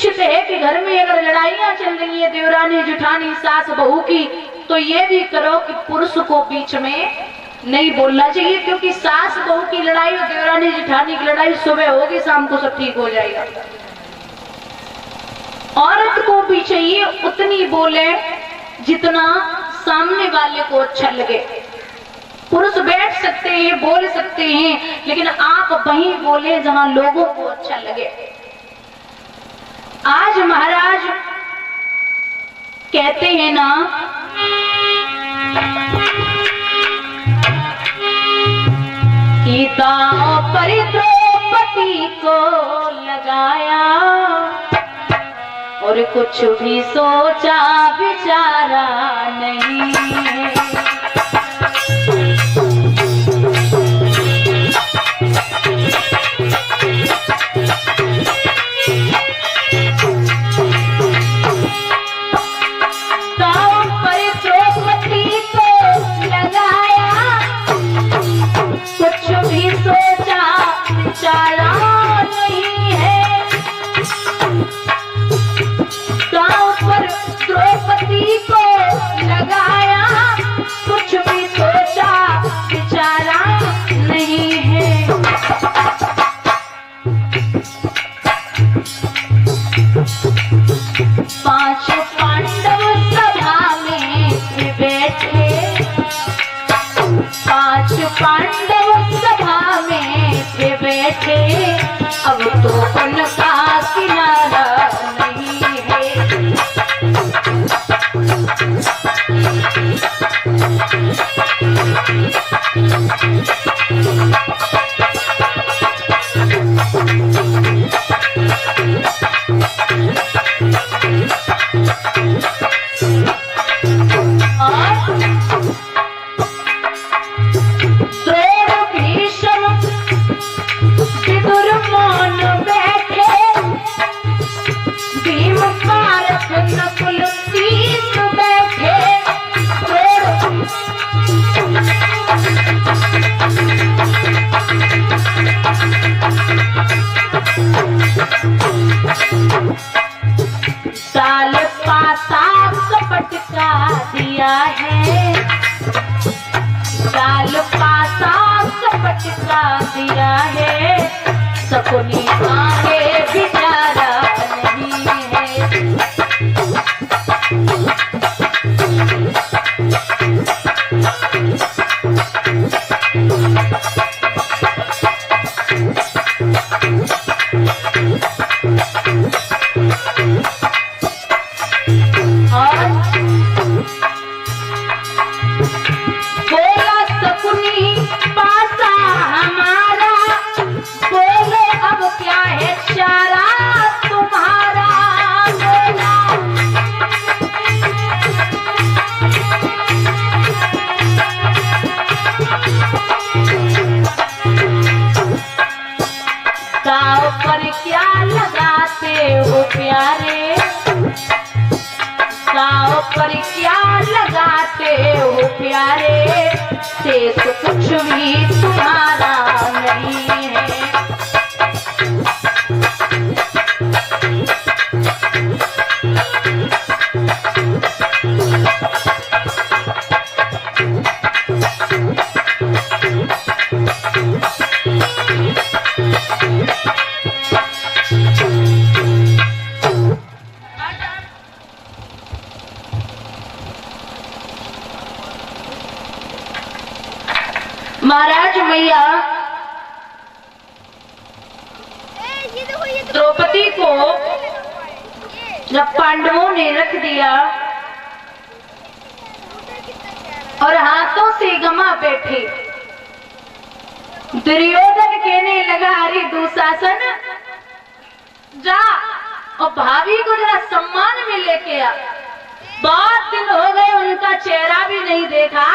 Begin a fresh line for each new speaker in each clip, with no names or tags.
निश्चित है कि घर में अगर लड़ाइयां चल रही है देवरानी जेठानी सास बहू की, तो ये भी करो कि पुरुष को बीच में नहीं बोलना चाहिए, क्योंकि सास बहू की लड़ाई और देवरानी जेठानी की लड़ाई सुबह होगी शाम को सब ठीक हो जाएगा। औरत को भी चाहिए उतनी बोले जितना सामने वाले को अच्छा लगे। पुरुष बैठ सकते हैं, बोल सकते हैं, लेकिन आप वहीं बोले जहां लोगों को अच्छा लगे। आज महाराज कहते हैं ना, कि दांव पर द्रौपदी को लगाया और कुछ भी सोचा विचारा नहीं है। अब तो उनका किनारा नहीं है। साल पासा कपट का दिया है, साल पासा कपट का दिया है, सकुनी आगे बिचारा नहीं है। पर क्या लगाते हो प्यारे, गाँव पर क्या लगाते हो प्यारे, शेष कुछ भी तुम्हारा नहीं है। महाराज मैया द्रौपदी को जब पांडवों ने रख दिया और हाथों से गमा बैठे, दुर्योधन कहने लगा, अरे दुशासन जा और भाभी को जरा सम्मान में लेके आ। बहुत दिन हो गए उनका चेहरा भी नहीं देखा,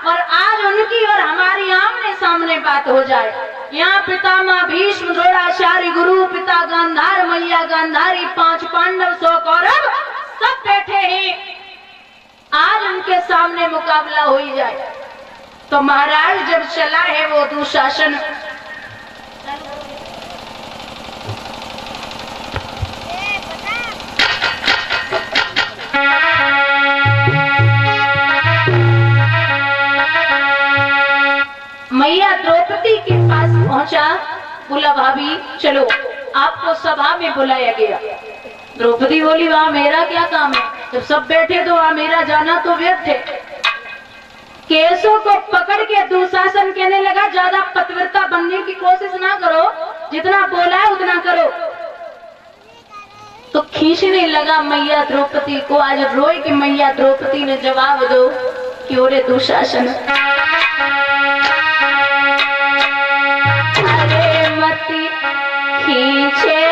और आज उनकी और हमारी आमने सामने बात हो जाए। यहाँ पितामह भीष्म, द्रोणाचार्य, गुरु पिता गांधार, मैया गांधारी, 5 पांडव, 100 कौरव सब बैठे हैं। आज उनके सामने मुकाबला हो ही जाए। तो महाराज जब चला है वो दुशासन, द्रौपदी के पास पहुंचा, बोला भाभी चलो, आपको सभा में बुलाया गया। द्रौपदी बोली वहां मेरा क्या काम है, जब सब बैठे तो वहां मेरा जाना तो व्यर्थ है। केसों को पकड़ के दुशासन कहने लगा ज्यादा पतिव्रता बनने की कोशिश ना करो, जितना बोला है उतना करो। तो खींचने लगा मैया द्रौपदी को। आज रोए कि मैया द्रौपदी ने जवाब दो कि ओरे दुशासन, अरे मती खींचे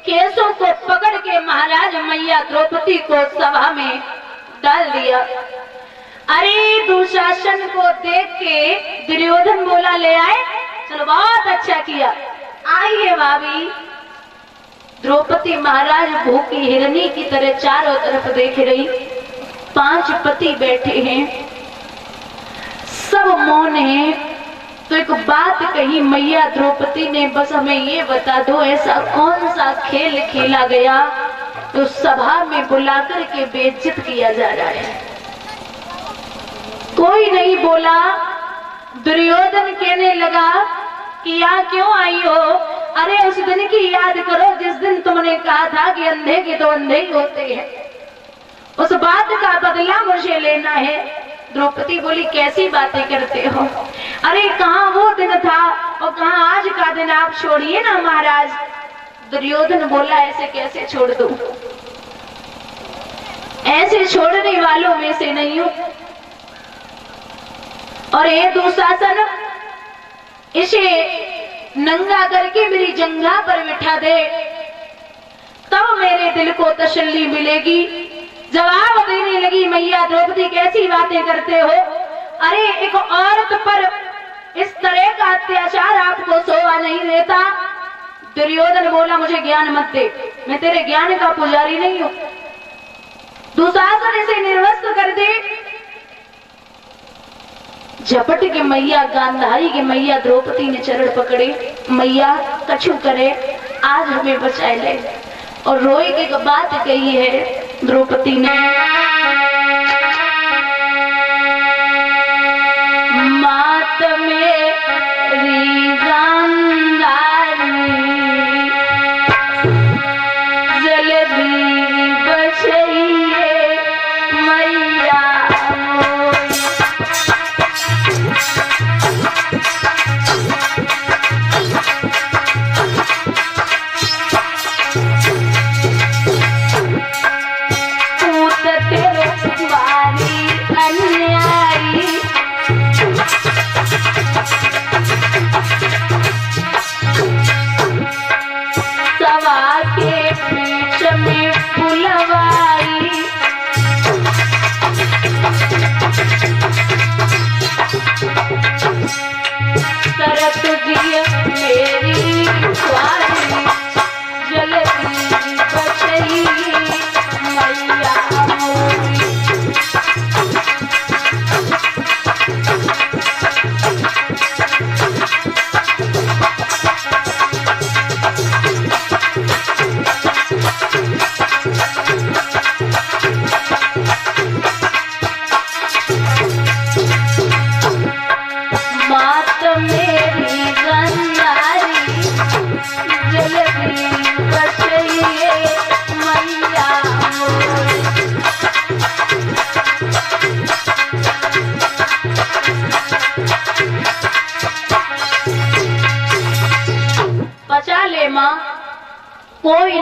केसों को पकड़ के महाराज मैया द्रौपदी को सभा में डाल दिया। अरे दुशासन को देख के दुर्योधन बोला ले आए, चलो बहुत अच्छा किया, आइए भाभी। द्रौपदी महाराज भूखी हिरनी की तरह चारों तरफ देख रही, 5 पति बैठे हैं, सब मौन हैं। तो एक बात कही मैया द्रौपदी ने, बस हमें ये बता दो ऐसा कौन सा खेल खेला गया तो सभा में बुलाकर के बेइज्जत किया जा रहा है। कोई नहीं बोला। दुर्योधन कहने लगा कि यहाँ क्यों आई हो? अरे उस दिन की याद करो जिस दिन तुमने कहा था कि अंधे के तो अंधे ही होते हैं, उस बात का बदला मुझे लेना है। द्रौपदी बोली कैसी बातें करते हो? अरे कहाँ वो दिन था और कहाँ आज का दिन, आप छोड़िए ना महाराज। दुर्योधन बोला ऐसे कैसे छोड़ दूं, ऐसे छोड़ने वालों में से नहीं हूं। और ये दुशासन, इसे नंगा करके मेरी जंघा पर बिठा दे तब मेरे दिल को तसल्ली मिलेगी। जवाब देने लगी मैया द्रौपदी कैसी बातें करते हो? अरे एक औरत पर इस तरह का अत्याचार आपको शोभा नहीं देता। दुर्योधन बोला मुझे ज्ञान मत दे, मैं तेरे ज्ञान का पुजारी नहीं हूं। दुशासन इसे निर्वस्त्र कर दे। झपट के मैया गांधारी के मैया द्रौपदी ने चरण पकड़े, मैया कछु करे आज हमें बचाए ले। और रोए की बात कही है द्रौपदी ने, मात मेरी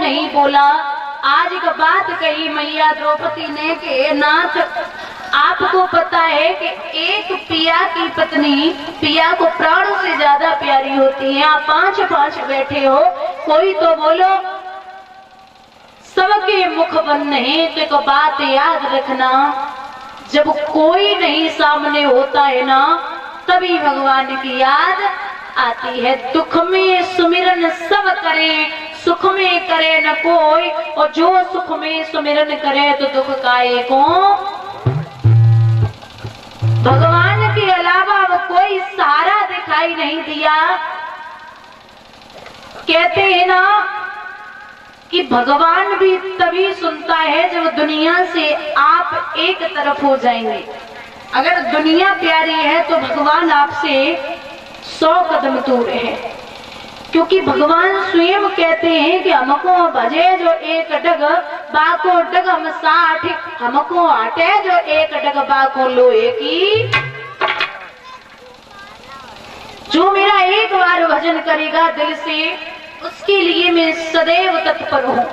नहीं बोला। आज एक बात कही मैया द्रौपदी ने कि नाथ, आपको पता है कि एक पिया की पत्नी पिया को प्राणों से ज्यादा प्यारी होती है। आप 5-5 बैठे हो, कोई तो बोलो। सबके मुख बंद है तो एक बात याद रखना, जब कोई नहीं सामने होता है ना, तभी भगवान की याद आती है। दुख में सुमिरन सब करे, सुख में करे न कोई, और जो सुख में सुमिरन करे तो दुख काहे को। भगवान के अलावा अब कोई सहारा दिखाई नहीं दिया। कहते हैं ना कि भगवान भी तभी सुनता है जब दुनिया से आप एक तरफ हो जाएंगे। अगर दुनिया प्यारी है तो भगवान आपसे 100 कदम दूर है, क्योंकि भगवान स्वयं कहते हैं कि हमको भजे जो एक डग, बाको डग हम 60, हमको आटे जो एक डग, बाको लोहे की। जो मेरा एक बार भजन करेगा दिल से, उसके लिए मैं सदैव तत्पर हूँ,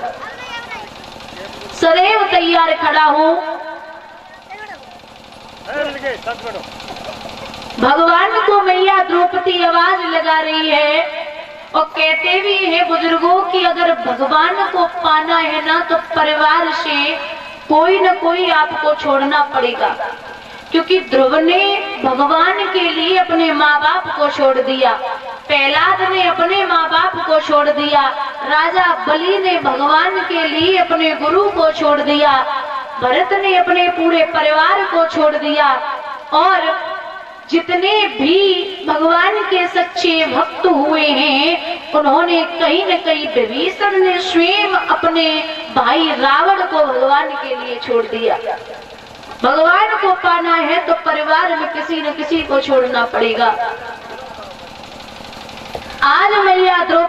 सदैव तैयार खड़ा हूँ। भगवान को मैया द्रौपदी आवाज लगा रही है और कहते भी है बुजुर्गों कि अगर भगवान को पाना है ना, तो परिवार से कोई न कोई आपको छोड़ना पड़ेगा। क्योंकि ध्रुव ने भगवान के लिए अपने माँ बाप को छोड़ दिया, प्रहलाद ने अपने माँ बाप को छोड़ दिया, राजा बलि ने भगवान के लिए अपने गुरु को छोड़ दिया, भरत ने अपने पूरे परिवार को छोड़ दिया, और जितने भी भगवान के सच्चे भक्त हुए हैं उन्होंने कहीं न कहीं, विभीषण ने स्वयं अपने भाई रावण को भगवान के लिए छोड़ दिया। भगवान को पाना है तो परिवार में किसी न किसी को छोड़ना पड़ेगा। आज मैया द्रौपदी